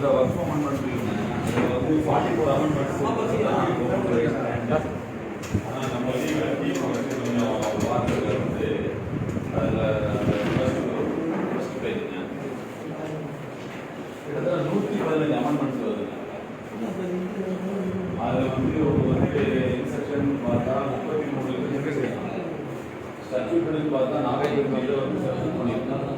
அந்த work from amendment வந்து 44 amendments ஆனால் நம்ம டீம் கொஞ்சம் வார்த்தைகள் வந்து அதில் ஃபஸ்ட்டு பேஜுங்க கிட்டத்தட்ட 115 அமெண்ட்மெண்ட்ஸ் வருதுங்க. அதில் வந்து இன்ஸ்ட்ரக்ஷன் பார்த்தா 33 ஸ்டாட்யூட் பார்த்தா 40 வந்து சப்மிட் பண்ணியிருக்காங்க.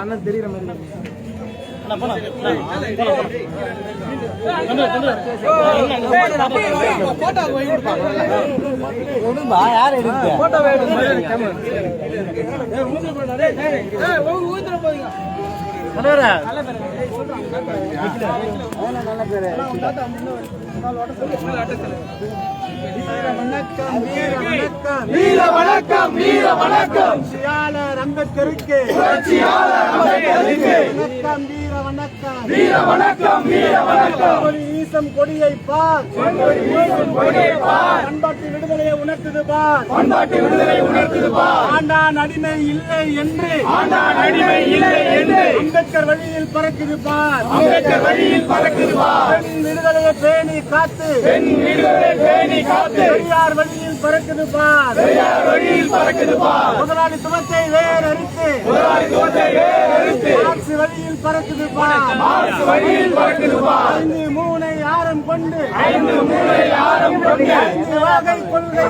அண்ணன் தெரியுற மாதிரி யார் வீர வணக்கம் வீர வணக்கம் அம்பேத்கருக்கு வணக்கம் வீர வணக்கம் வீர வணக்கம் வீர வணக்கம் ஈசம் கொடியை பார் பண்பாட்டு விடுதலையை உணர்த்துது பார் ஆண்டான் அடிமை இல்லை என்று அம்பேத்கர் வழியில் பறக்குது பார் பெண் விடுதலையை பேணி காத்து பெரியார் வழியில் பறக்குது பார் முதலாளித்துவத்தை வேறறுத்து மார்க்ஸ் வழியில் பறக்குது பார் 5 மூனை ஆரம் கொண்டு 5 வகை கொள்கை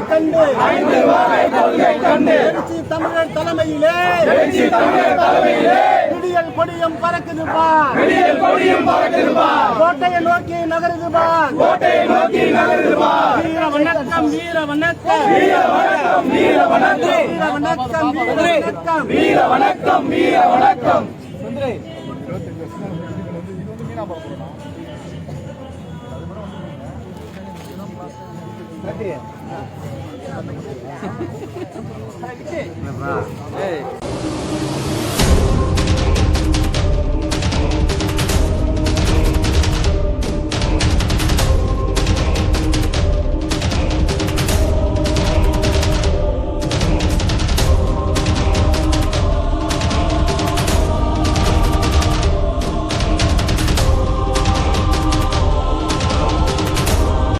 கண்டு எழுச்சி தமிழர் தலைமையிலே விடியல் கொடியும் பறக்குது பார் கோட்டையை நோக்கி நகருது பார் வீர வணக்கம் வீர வணக்கம் வீர வணக்கம் வீர வணக்கம் வீர வணக்கம் Hey